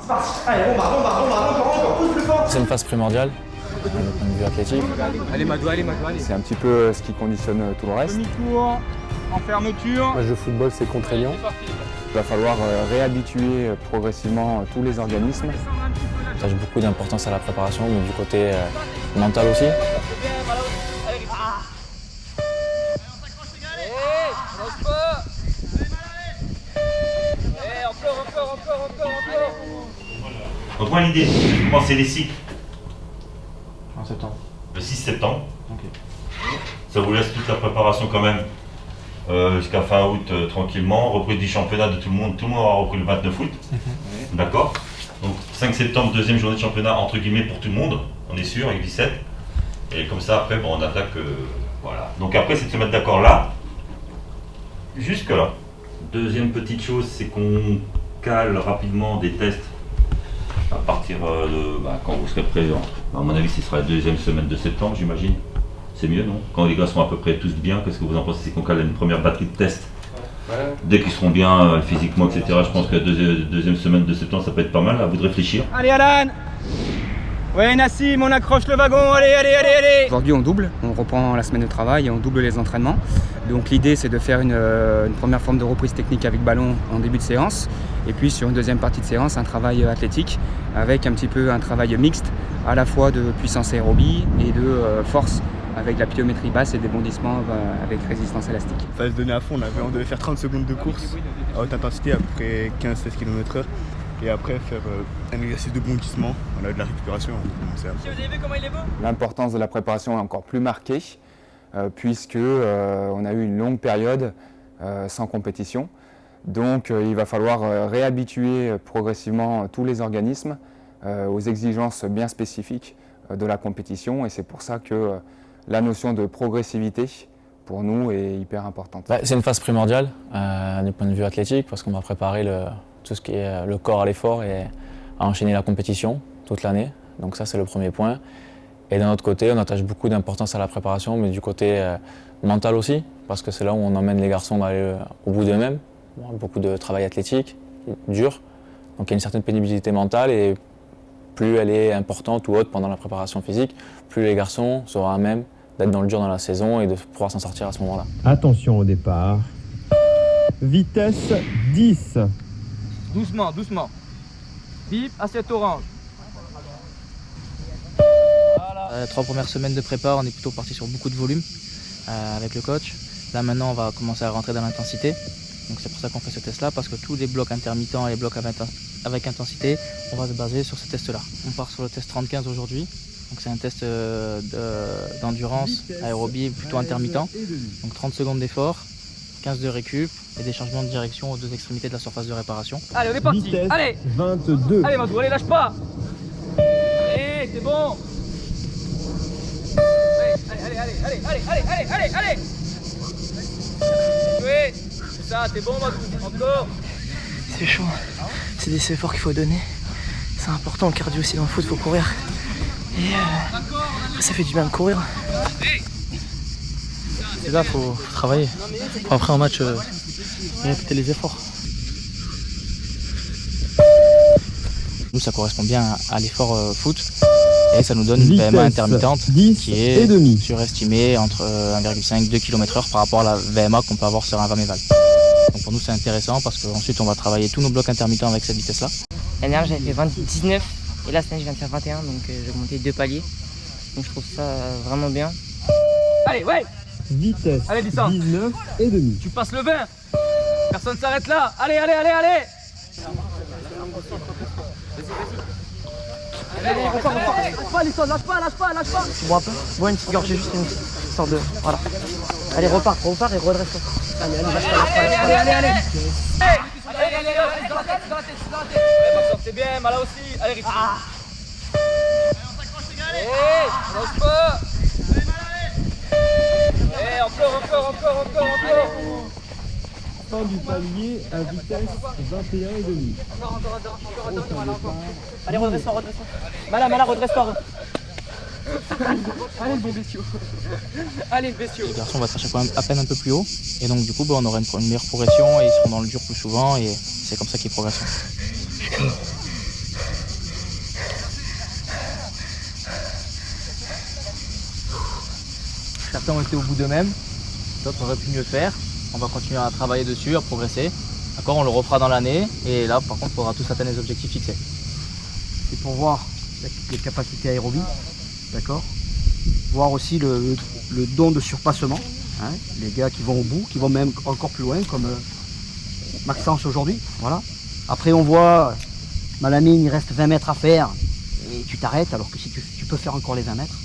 C'est parti. Allez, encore, pousse plus fort. C'est une phase primordiale, du point de vue athlétique. Allez Madou, allez. C'est un petit peu ce qui conditionne tout le reste. Demi-tour, en fermeture. Le match de football, c'est contraignant. Il va falloir réhabituer progressivement tous les organismes. J'attache beaucoup d'importance à la préparation, mais du côté mental aussi. Donc moi l'idée, c'est de commencer les cycles En septembre. le 6 septembre. Ok. Ça vous laisse toute la préparation quand même jusqu'à fin août tranquillement. Reprise du championnat de tout le monde aura repris le 29 août. D'accord. Donc 5 septembre, deuxième journée de championnat entre guillemets pour tout le monde, on est sûr, avec 17. Et comme ça après bon, on attaque, voilà. Donc après c'est de se mettre d'accord là, jusque là. Deuxième petite chose, c'est qu'on cale rapidement des tests à partir de quand vous serez présent. À mon avis ce sera la deuxième semaine de septembre j'imagine. C'est mieux non? Quand les gars sont à peu près tous bien, qu'est-ce que vous en pensez? C'est qu'on cale une première batterie de tests. Dès qu'ils seront bien physiquement, etc., je pense que la deuxième semaine de septembre, ça peut être pas mal. À vous de réfléchir. Allez Alan. Ouais Nassim, on accroche le wagon, allez. Aujourd'hui on double, on reprend la semaine de travail et on double les entraînements. Donc l'idée c'est de faire une première forme de reprise technique avec ballon en début de séance. Et puis sur une deuxième partie de séance, un travail athlétique avec un petit peu un travail mixte, à la fois de puissance aérobie et de force, avec la pliométrie basse et des bondissements avec résistance élastique. Il fallait se donner à fond, on devait faire 30 secondes de course à haute intensité, à peu près 15-16 km/h. Et après faire un exercice de bondissement, on a de la récupération, on commençait à... Vous avez vu comment il est beau? L'importance de la préparation est encore plus marquée, puisque on a eu une longue période sans compétition. Donc il va falloir réhabituer progressivement tous les organismes aux exigences bien spécifiques de la compétition. Et c'est pour ça que la notion de progressivité, pour nous, est hyper importante. C'est une phase primordiale du point de vue athlétique, parce qu'on va préparer tout ce qui est le corps à l'effort et à enchaîner la compétition toute l'année. Donc ça, c'est le premier point. Et d'un autre côté, on attache beaucoup d'importance à la préparation, mais du côté mental aussi, parce que c'est là où on emmène les garçons à aller au bout d'eux-mêmes. Beaucoup de travail athlétique, dur. Donc il y a une certaine pénibilité mentale, et plus elle est importante ou haute pendant la préparation physique, plus les garçons seront à même d'être dans le dur dans la saison et de pouvoir s'en sortir à ce moment-là. Attention au départ. Vitesse 10. Doucement. Bip, assiette orange. Les 3 premières semaines de prépa, on est plutôt parti sur beaucoup de volume avec le coach. Là maintenant, on va commencer à rentrer dans l'intensité. Donc c'est pour ça qu'on fait ce test-là, parce que tous les blocs intermittents et les blocs avec intensité, on va se baser sur ce test-là. On part sur le test 30-15 aujourd'hui. Donc c'est un test d'endurance aérobie plutôt intermittent. Donc 30 secondes d'effort, 15 de récup et des changements de direction aux deux extrémités de la surface de réparation. Allez, on est parti. Vitesse Allez 22. Allez Madou, allez, lâche pas. Allez, c'est bon. Allez. Jouez. C'est ça, t'es bon Madou, encore. C'est chaud, c'est des efforts qu'il faut donner. C'est important, le cardio aussi dans le foot, il faut courir. Et ça fait du bien de courir. Et là, il faut travailler. Après en match, répéter les efforts. Nous, ça correspond bien à l'effort foot. Et ça nous donne une VMA intermittente qui est surestimée entre 1,5 et 2 km/h par rapport à la VMA qu'on peut avoir sur un Vameval. Donc pour nous c'est intéressant parce qu'ensuite on va travailler tous nos blocs intermittents avec cette vitesse-là. L'année dernière j'avais fait 19 et là cette année je viens de faire 21, donc j'ai augmenté 2 paliers. Donc je trouve ça vraiment bien. Allez, ouais. Vitesse Allez, 19 et demi. Tu passes le 20. Personne s'arrête là. Allez. Allez, repars. Lâche pas. Bois un peu, bois une petite gorgée, juste une petite sorte de... Voilà. Allez, repars et redresse-toi. Allez, Allez. C'est bien, mal là aussi. Allez, Richie. Lâche pas. Encore. Fin du palier à vitesse 21 et demi. Encore. Allez, redresse-toi. Mala, redresse-toi. Allez, le bon bestiau. Les garçons vont être à chaque fois à peine un peu plus haut. Et donc du coup, on aura une meilleure progression et ils seront dans le dur plus souvent. Et c'est comme ça qu'ils progressent. certains ont été au bout d'eux-mêmes, d'autres auraient pu mieux faire. On va continuer à travailler dessus, à progresser. D'accord, on le refera dans l'année et là par contre il faudra tous atteindre les objectifs fixés. C'est pour voir les capacités aérobies, d'accord. Voir aussi le don de surpassement, hein, les gars qui vont au bout, qui vont même encore plus loin, comme Maxence aujourd'hui. Voilà. Après on voit, Malamine, il reste 20 mètres à faire et tu t'arrêtes, alors que si tu peux faire encore les 20 mètres,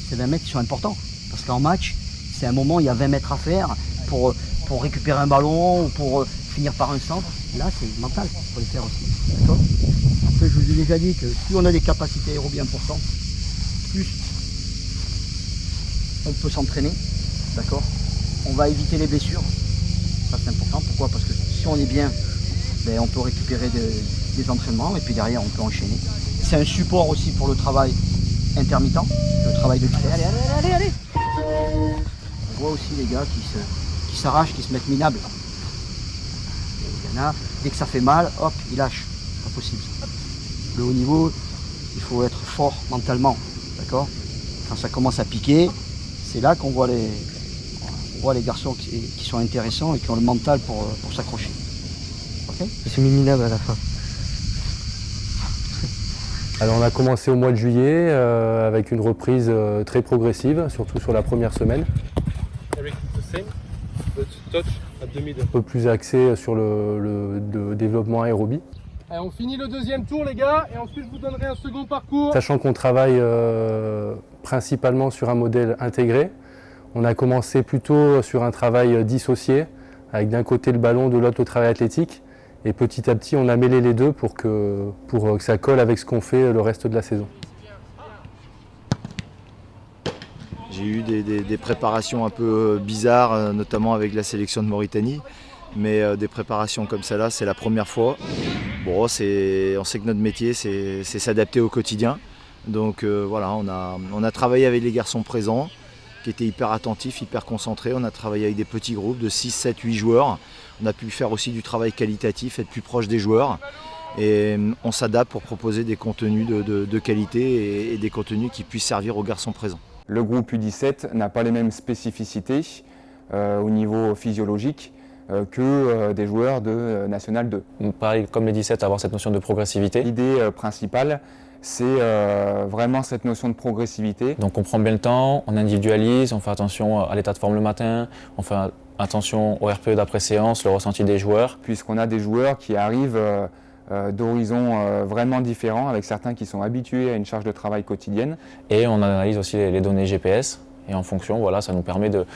ces 20 mètres qui sont importants. Parce qu'en match, c'est un moment, il y a 20 mètres à faire pour récupérer un ballon ou pour finir par un centre. Là, c'est mental pour les faire aussi. D'accord. Après, je vous ai déjà dit que plus on a des capacités aérobies importantes, plus on peut s'entraîner. D'accord. On va éviter les blessures. Ça, c'est important. Pourquoi? Parce que si on est bien, ben, on peut récupérer des entraînements et puis derrière, on peut enchaîner. C'est un support aussi pour le travail intermittent, le travail de vitesse. Allez. On voit aussi les gars qui s'arrachent, qui se mettent minables. Il y en a, dès que ça fait mal, hop, ils lâchent. Pas possible. Le haut niveau, il faut être fort mentalement. D'accord. Quand ça commence à piquer, c'est là qu'on voit les garçons qui sont intéressants et qui ont le mental pour s'accrocher. Okay. Je suis mis minable à la fin. Alors on a commencé au mois de juillet avec une reprise très progressive, surtout sur la première semaine. Un peu plus axé sur le développement aérobie. Allez, on finit le deuxième tour les gars et ensuite je vous donnerai un second parcours. Sachant qu'on travaille principalement sur un modèle intégré, on a commencé plutôt sur un travail dissocié, avec d'un côté le ballon, de l'autre le travail athlétique. Et petit à petit, on a mêlé les deux pour que ça colle avec ce qu'on fait le reste de la saison. J'ai eu des préparations un peu bizarres, notamment avec la sélection de Mauritanie. Mais des préparations comme celle-là, c'est la première fois. Bon, on sait que notre métier, c'est s'adapter au quotidien. Donc voilà, on a travaillé avec les garçons présents, qui étaient hyper attentifs, hyper concentrés. On a travaillé avec des petits groupes de 6, 7, 8 joueurs. On a pu faire aussi du travail qualitatif, être plus proche des joueurs. Et on s'adapte pour proposer des contenus de qualité et des contenus qui puissent servir aux garçons présents. Le groupe U17 n'a pas les mêmes spécificités au niveau physiologique que des joueurs de National 2. Pareil, comme les 17, avoir cette notion de progressivité. L'idée principale, c'est vraiment cette notion de progressivité. Donc on prend bien le temps, on individualise, on fait attention à l'état de forme le matin, on fait attention au RPE d'après séance, le ressenti des joueurs. Puisqu'on a des joueurs qui arrivent d'horizons vraiment différents, avec certains qui sont habitués à une charge de travail quotidienne. Et on analyse aussi les données GPS, et en fonction, voilà, ça nous permet de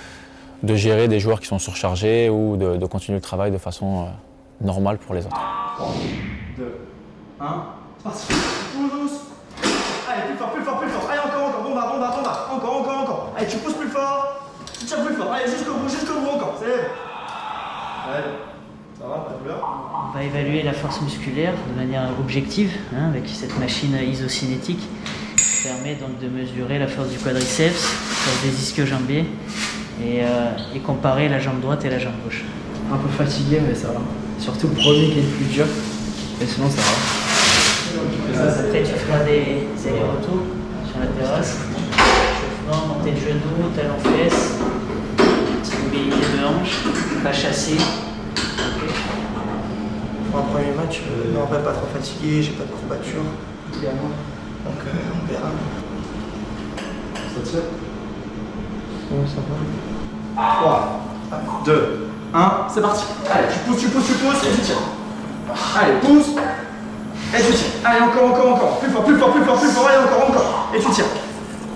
gérer des joueurs qui sont surchargés ou de continuer le travail de façon normale pour les autres. 3, 2, 1, c'est parti. Pousse. Allez, plus fort. Allez, encore. Bomba. Encore. Allez, tu pousses plus fort. Tu tires plus fort. Allez, jusqu'au bout encore. C'est allez. Ça va, pas de douleur? On va évaluer la force musculaire de manière objective, hein, avec cette machine isocinétique qui permet donc de mesurer la force du quadriceps, la force des ischio-jambiers et comparer la jambe droite et la jambe gauche. Un peu fatigué, mais ça va. Surtout le premier qui est le plus dur, et sinon ça va. Après tu feras des allers-retours sur la terrasse, échauffement, montée de genoux, talons fesses, petite mobilité de hanche, pas chassé. Pour un premier match, non, pas trop fatigué, j'ai pas de courbature. Donc on verra. Ça tire? Oui, ça va. 3, 2, 1, c'est parti. Allez, tu pousses et tu tires. Allez, pousse et tu tires. Allez, encore. Plus fort. Allez, encore. Et tu tires.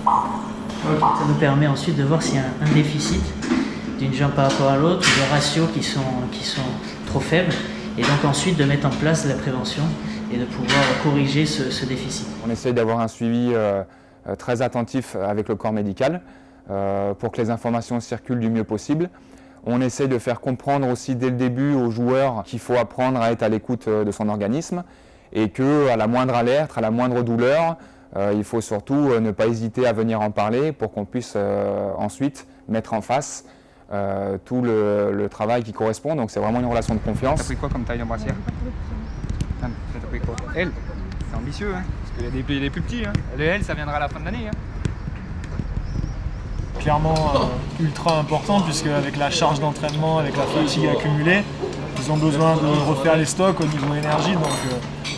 Okay. Ça nous permet ensuite de voir s'il y a un déficit d'une jambe par rapport à l'autre, des ratios qui sont trop faibles. Et donc ensuite de mettre en place la prévention et de pouvoir corriger ce déficit. On essaye d'avoir un suivi très attentif avec le corps médical pour que les informations circulent du mieux possible. On essaie de faire comprendre aussi dès le début aux joueurs qu'il faut apprendre à être à l'écoute de son organisme et qu'à la moindre alerte, à la moindre douleur, il faut surtout ne pas hésiter à venir en parler pour qu'on puisse ensuite mettre en face tout le travail qui correspond, donc c'est vraiment une relation de confiance. T'as pris quoi comme taille en brassière? T'as pris quoi? L. C'est ambitieux, hein, parce qu'il y a des plus petits. Hein. Le L, ça viendra à la fin de l'année. Hein. clairement ultra important, puisque avec la charge d'entraînement, avec la fatigue accumulée, ils ont besoin de refaire les stocks au niveau énergie. Donc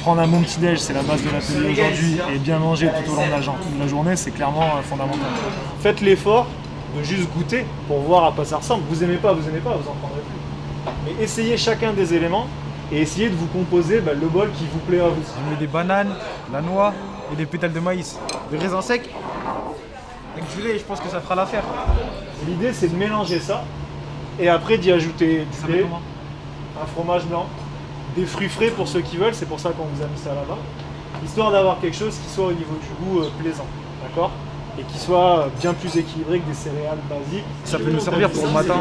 prendre un bon petit déj, c'est la base de l'atelier aujourd'hui, et bien manger tout au long de la journée, c'est clairement fondamental. Faites l'effort de juste goûter pour voir à quoi ça ressemble. Vous aimez pas, vous en prendrez plus. Mais essayez chacun des éléments et essayez de vous composer le bol qui vous plaît à vous. Je mets des bananes, la noix et des pétales de maïs. Des raisins secs avec du lait, je pense que ça fera l'affaire. L'idée, c'est de mélanger ça et après d'y ajouter du lait, un fromage blanc, des fruits frais pour ceux qui veulent, c'est pour ça qu'on vous a mis ça là-bas, histoire d'avoir quelque chose qui soit au niveau du goût plaisant, d'accord ? Et qui soit bien plus équilibré que des céréales basiques. Ça peut nous servir pour le matin.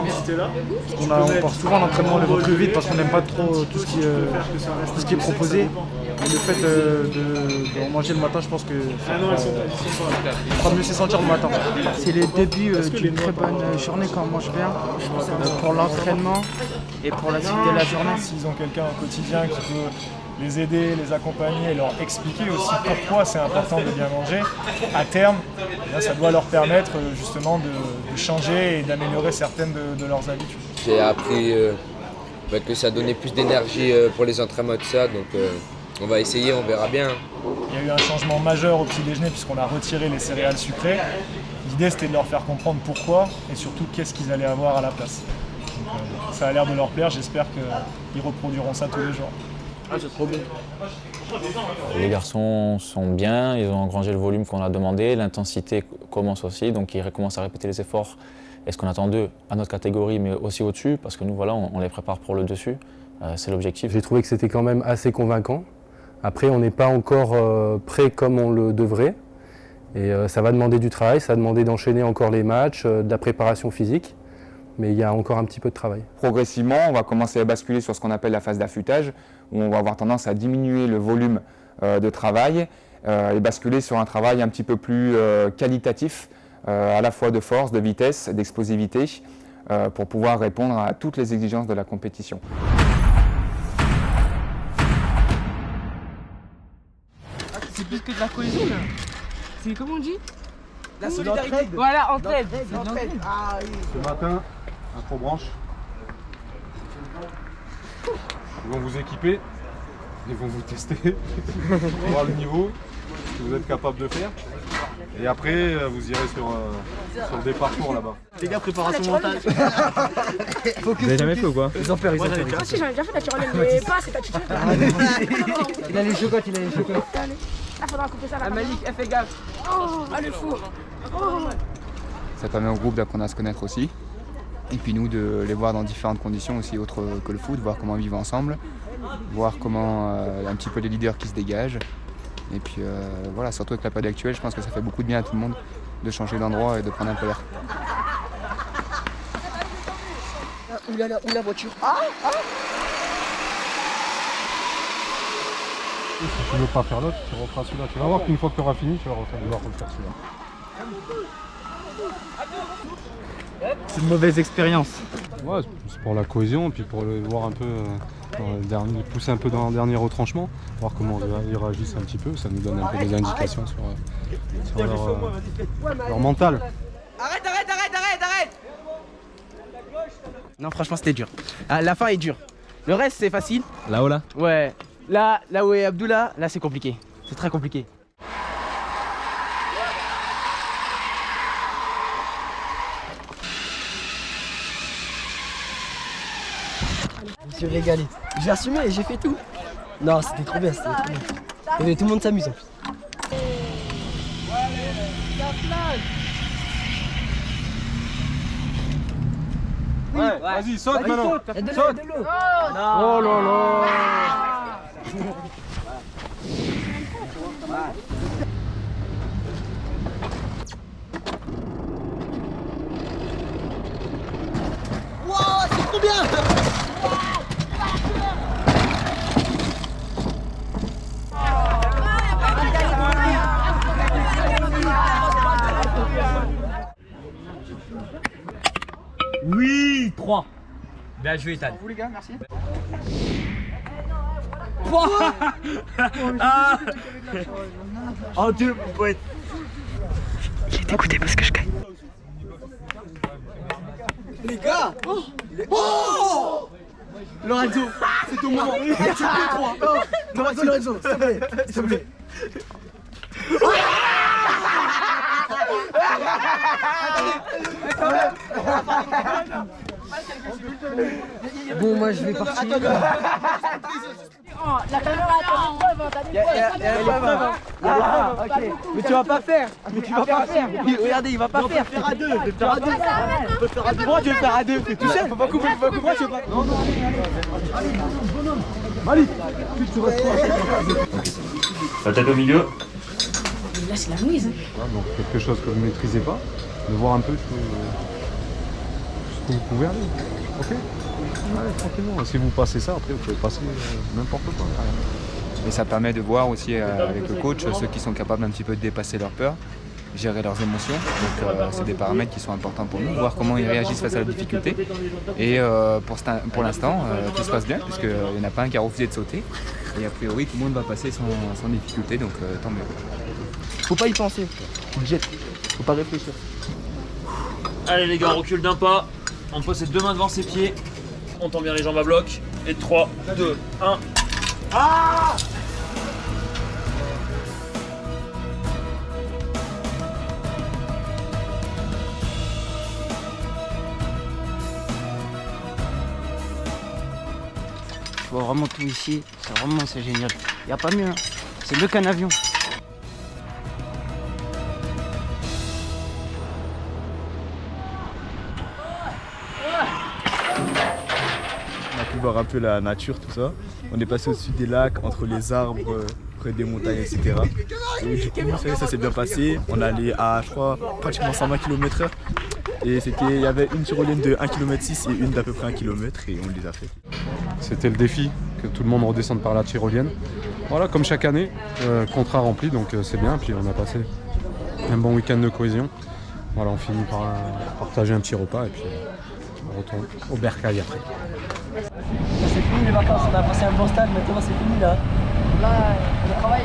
On part souvent l'entraînement le ventre vide parce qu'on n'aime pas trop tout ce qui est proposé. Et le fait de manger le matin, je pense que ça fera mieux se sentir le matin. C'est le début d'une très bonne journée quand on mange bien, pour l'entraînement et pour la suite de la journée. S'ils ont quelqu'un au quotidien qui peut les aider, les accompagner et leur expliquer aussi pourquoi c'est important de bien manger, à terme, ça doit leur permettre justement de changer et d'améliorer certaines de leurs habitudes. J'ai appris que ça donnait plus d'énergie pour les entraînements et tout ça, donc on va essayer, on verra bien. Il y a eu un changement majeur au petit déjeuner puisqu'on a retiré les céréales sucrées. L'idée c'était de leur faire comprendre pourquoi et surtout qu'est-ce qu'ils allaient avoir à la place. Donc, ça a l'air de leur plaire, j'espère qu'ils reproduiront ça tous les jours. Ah, c'est trop bon. Les garçons sont bien, ils ont engrangé le volume qu'on a demandé, l'intensité commence aussi, donc ils commencent à répéter les efforts. Et ce qu'on attend d'eux, à notre catégorie, mais aussi au-dessus, parce que nous, voilà, on les prépare pour le dessus. C'est l'objectif. J'ai trouvé que c'était quand même assez convaincant. Après, on n'est pas encore prêt comme on le devrait. Et ça va demander du travail, ça va demander d'enchaîner encore les matchs, de la préparation physique. Mais il y a encore un petit peu de travail. Progressivement, on va commencer à basculer sur ce qu'on appelle la phase d'affûtage, où on va avoir tendance à diminuer le volume de travail et basculer sur un travail un petit peu plus qualitatif, à la fois de force, de vitesse, d'explosivité, pour pouvoir répondre à toutes les exigences de la compétition. C'est plus que de la cohésion là. C'est comment on dit? La solidarité. Voilà, entraide. Ah oui. Ce matin, Infobranche, ils vont vous équiper, ils vont vous tester, pour voir le niveau, ce que vous êtes capable de faire. Et après, vous irez sur des parcours là-bas. Les gars, préparation mentale. Vous avez jamais fait ou quoi? Ils ont peur, ils ont peur. Ah si, j'en ai déjà fait naturellement, mais pas c'est tactique. Il a les chocottes, Ah, faudra couper ça là. Ah, Malik, fais gaffe. Oh, ah le fou. Oh. Ça permet au groupe d'apprendre à se connaître aussi. Et puis nous de les voir dans différentes conditions aussi autres que le foot, voir comment ils vivent ensemble, voir comment un petit peu les leaders qui se dégagent. Et puis voilà, surtout avec la période actuelle, je pense que ça fait beaucoup de bien à tout le monde de changer d'endroit et de prendre un peu l'air. Où la voiture? Si tu veux pas faire l'autre, tu referas celui-là. Tu vas voir qu'une fois que tu auras fini, tu vas vouloir refaire celui-là. C'est une mauvaise expérience. Ouais, c'est pour la cohésion, puis pour le voir un peu, pousser un peu dans le dernier retranchement, voir comment ils réagissent un petit peu, ça nous donne un peu des indications sur leur mental. Arrête. Non, franchement, c'était dur. Ah, la fin est dure. Le reste, c'est facile. Là-haut, là? Ouais. Là où est Abdullah, là, c'est compliqué. C'est très compliqué. Je me suis régalé. J'ai assumé, j'ai fait tout. Non, c'était trop bien, Et tout le monde s'amuse en plus. Ouais, vas-y, saute maintenant. Saute. Oh là là. Wow, c'est trop bien. Oui, 3. Bien joué, Ethan. Vous les gars, merci. Ah. En deux, mon poète. Il est dégoûté parce que je gagne. Les gars Oh Lorenzo, c'est ton moment. Tu peux 3. Lorenzo, s'il te plaît. S'il te plaît. Bon, moi je vais partir. La caméra, t'as des preuves. Ok. Mais tu vas pas faire. Regardez, il va pas faire. Faire à deux. Moi, je vais faire à deux. Fais tout seul. Faut pas couper. Moi, je vais pas. Non, allez. Malik, tu restes toi. La tête au milieu. Là, c'est la mise. Donc quelque chose que vous ne maîtrisez pas, de voir un peu ce que vous pouvez aller. Ok. Ouais, tranquillement. Si vous passez ça, après vous pouvez passer n'importe quoi. Et ça permet de voir aussi avec le coach ceux qui sont capables un petit peu de dépasser leurs peurs, gérer leurs émotions. Donc c'est des paramètres qui sont importants pour nous, voir comment ils réagissent face à la difficulté. Et pour l'instant, tout se passe bien, puisqu'il n'y en a pas un qui a refusé de sauter. Et a priori, tout le monde va passer sans difficulté, donc tant mieux. Faut pas y penser. Tu le jettes. Faut pas réfléchir. Allez les gars, on recule d'un pas. On pose ses deux mains devant ses pieds. On tend bien les jambes à bloc. Et 3, 2, 1. Ah! Je vois vraiment tout ici. C'est génial. Y a pas mieux. Hein. C'est mieux qu'un avion. On a pu voir un peu la nature, tout ça. On est passé au-dessus des lacs, entre les arbres, près des montagnes, etc. Et du coup, ça s'est bien passé. On allait à, je crois, pratiquement 120 km/h. Et il y avait une tyrolienne de 1,6 km et une d'à peu près 1 km et on les a fait. C'était le défi, que tout le monde redescende par la tyrolienne. Voilà, comme chaque année, contrat rempli, donc c'est bien. Puis on a passé un bon week-end de cohésion. Voilà, on finit par partager un petit repas et puis on retourne au bercail après. C'est fini les vacances, on a passé un bon stade, maintenant c'est fini là. Là, on a travaillé.